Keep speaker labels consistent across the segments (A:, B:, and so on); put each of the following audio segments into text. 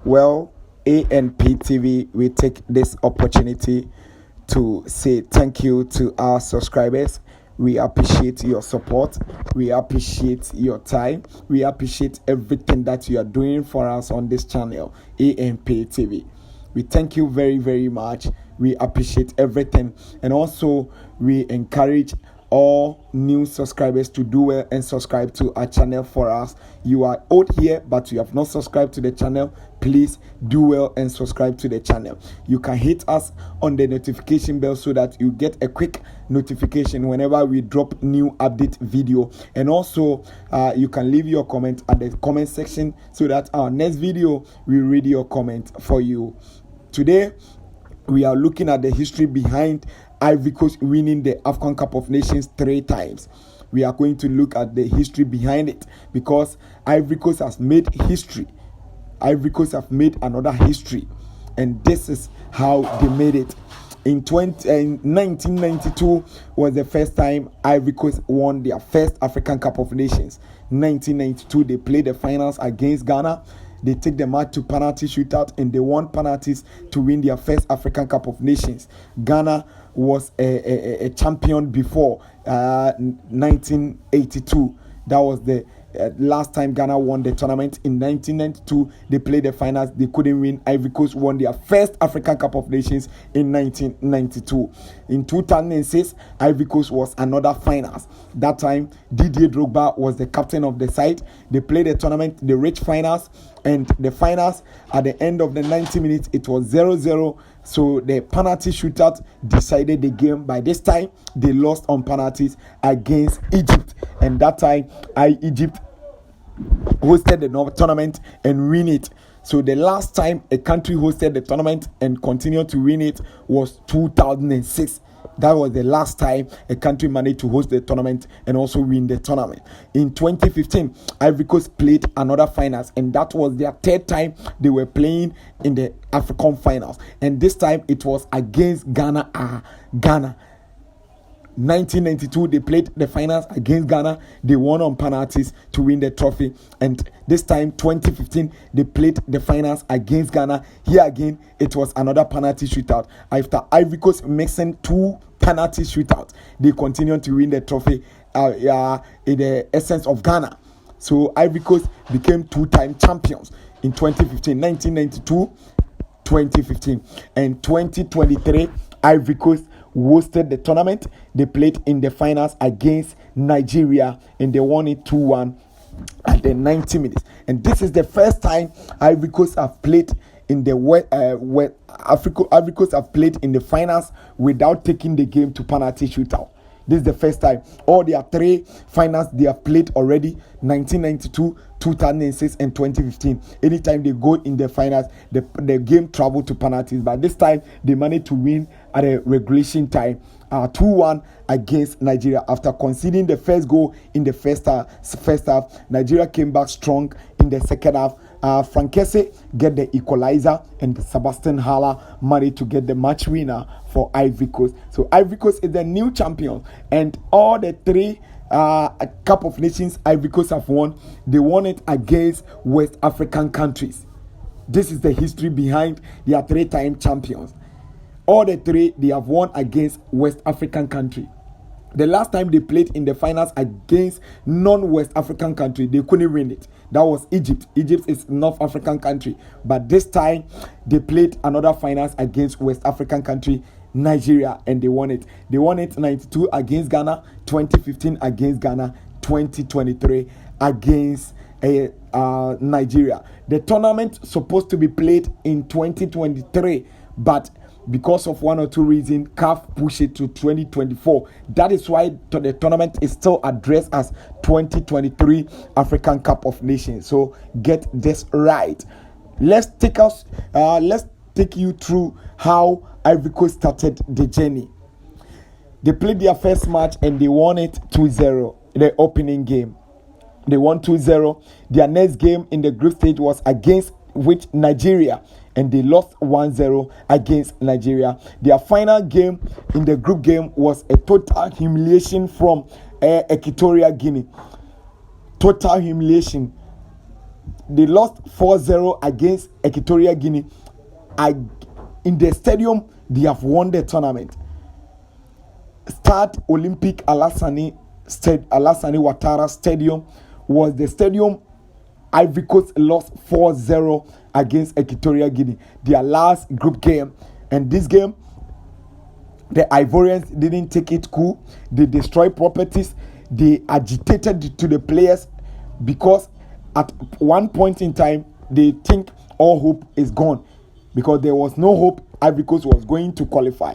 A: Well, ANP TV, we take this opportunity to say thank you to our subscribers. We appreciate your support. We appreciate your time. We appreciate everything that you are doing for us on this channel, ANP TV. We thank you very, very much. We appreciate everything. And also, we encourage all new subscribers to do well and subscribe to our channel for us. You are old here but you have not subscribed to the channel, please do well and subscribe to the channel. You can hit us on the notification bell so that you get a quick notification whenever we drop new update video. And also you can leave your comment at the comment section so that our next video we read your comment for you. Today we are looking at the history behind Ivory Coast winning the AFCON Cup of Nations 3 times. We are going to look at the history behind it because Ivory Coast has made history. Ivory Coast have made another history, and this is how they made it. In 1992 was the first time Ivory Coast won their first African Cup of Nations. 1992 they played the finals against Ghana. They take the match to penalty shootout and they won penalties to win their first African Cup of Nations. Ghana was a champion before 1982. That was the last time Ghana won the tournament. In 1992, they played the finals. They couldn't win. Ivory Coast won their first African Cup of Nations in 1992. In 2006, Ivory Coast was another finals. That time, Didier Drogba was the captain of the side. They played the tournament, the rich finals, and the finals at the end of the 90 minutes, it was 0-0. So the penalty shootout decided the game. By this time, they lost on penalties against Egypt. And that time, Egypt hosted the tournament and win it. So the last time a country hosted the tournament and continued to win it was 2006. That was the last time a country managed to host the tournament and also win the tournament. In 2015, Ivory Coast played another finals, and that was their third time they were playing in the African finals. And this time it was against Ghana. Ghana. 1992 they played the finals against Ghana. They won on penalties to win the trophy. And this time 2015 they played the finals against Ghana. Here again it was another penalty shootout. After Ivory Coast mixing 2 penalty shootouts, they continued to win the trophy in the essence of Ghana. So Ivory Coast became 2-time champions in 2015, 1992, 2015, and 2023. Ivory Coast hosted the tournament. They played in the finals against Nigeria and they won it 2-1 at the 90 minutes. And this is the first time Ivory Coast have played in the Ivory Coast have played in the finals without taking the game to penalty shootout. This is the first time. All their 3 finals they have played already: 1992, 2006, and 2015. Anytime they go in the finals, the game travel to penalties. But this time they managed to win at a regulation time, 2-1 against Nigeria. After conceding the first goal in the first half, Nigeria came back strong in the second half. Frankese get the equalizer and Sebastian Haller managed to get the match winner for Ivory Coast. So Ivory Coast is the new champion, and all the 3 Cup of Nations Ivory Coast have won, they won it against West African countries. This is the history behind their 3-time champions. All the 3 they have won against West African country. The last time they played in the finals against non-West African country, they couldn't win it. That was Egypt. Egypt is North African country. But this time, they played another finals against West African country, Nigeria, and they won it. They won it 92 against Ghana, 2015 against Ghana, 2023 against Nigeria. The tournament supposed to be played in 2023, but because of 1 or 2 reasons, CAF pushed it to 2024. That is why the tournament is still addressed as 2023 African Cup of Nations. So get this right. Let's take you through how Ivory Coast started the journey. They played their first match and they won it 2-0. The opening game, they won 2-0. Their next game in the group stage was against Nigeria, and they lost 1-0 against Nigeria. Their final game in the group game was a total humiliation from Equatorial Guinea. Total humiliation. they lost 4-0 against Equatorial Guinea. In the stadium, they have won the tournament. Stade Olympique Alassane Ouattara Stadium was the stadium Ivory Coast lost 4-0 against Equatorial Guinea, their last group game. And this game, the Ivorians didn't take it cool. They destroyed properties. They agitated to the players because at one point in time, they think all hope is gone because there was no hope Ivory Coast was going to qualify.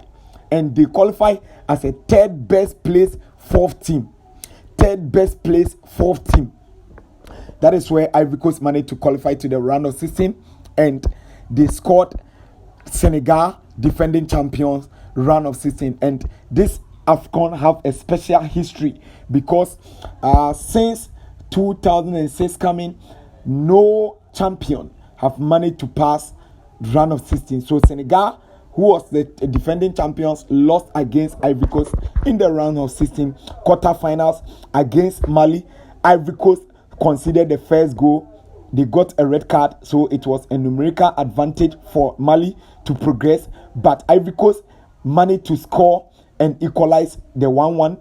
A: And they qualified as a third best place, fourth team. Third best place, fourth team. That is where Ivory Coast managed to qualify to the round of 16. And they scored Senegal, defending champions, round of 16. And this AFCON have a special history because since 2006 coming, no champion have managed to pass round of 16. So Senegal, who was the defending champions, lost against Ivory Coast in the round of 16 quarterfinals against Mali. Ivory Coast conceded the first goal. They got a red card, so it was a numerical advantage for Mali to progress. But Ivory Coast managed to score and equalize the 1-1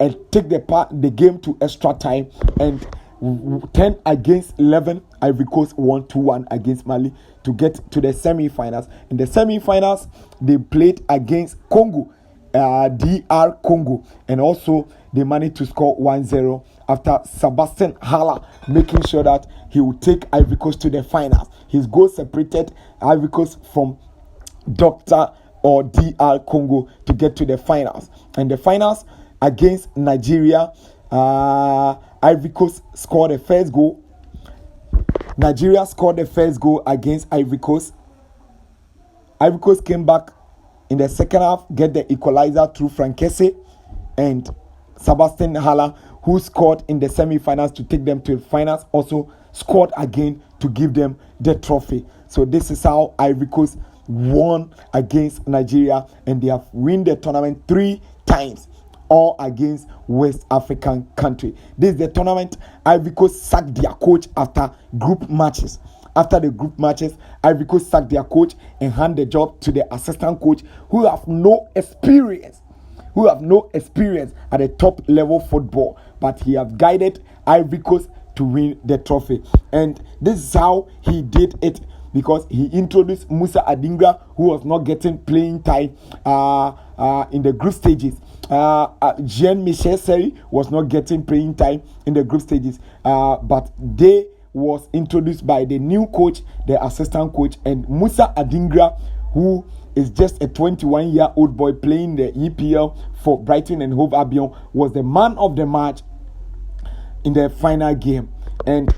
A: and take the game to extra time. And 10 against 11, Ivory Coast won 2-1 against Mali to get to the semi-finals. In the semi-finals, they played against Congo, DR Congo, and also they managed to score 1-0 after Sebastian Haller making sure that he would take Ivory Coast to the finals. His goal separated Ivory Coast from Dr. or DR Congo to get to the finals. And the finals against Nigeria, Ivory Coast scored the first goal. Nigeria scored the first goal against Ivory Coast. Ivory Coast came back in the second half, get the equalizer through Frankese, and Sebastian Haller, who scored in the semi-finals to take them to the finals, also scored again to give them the trophy. So this is how Ivory Coast won against Nigeria, and they have won the tournament 3 times, all against West African country. This is the tournament Ivory Coast sacked their coach after group matches. After the group matches, Ivory Coast sacked their coach and hand the job to the assistant coach who have no experience. At the top level football, but he have guided Ivory Coast to win the trophy. And this is how he did it, because he introduced Musa Adingra, who was not getting playing time in the group stages. Jean-Michel Seri was not getting playing time in the group stages, but they was introduced by the new coach, the assistant coach, and Musa Adingra, who is just a 21-year-old boy playing the EPL for Brighton and Hove Albion, was the man of the match in the final game. And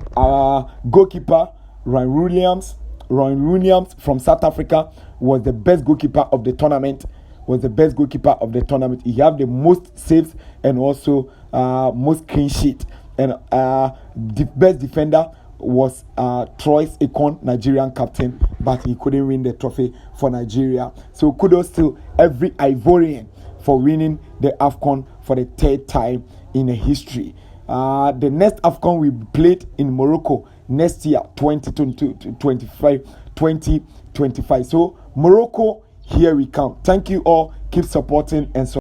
A: goalkeeper Ryan Williams from South Africa was the best goalkeeper of the tournament. He had the most saves and also most clean sheet. And the best defender was Troyes Ekong, Nigerian captain, but he couldn't win the trophy for Nigeria. So kudos to every Ivorian for winning the AFCON for the 3rd time in history. The next AFCON will be played in Morocco next year, 2025. So Morocco, here we come. Thank you all. Keep supporting and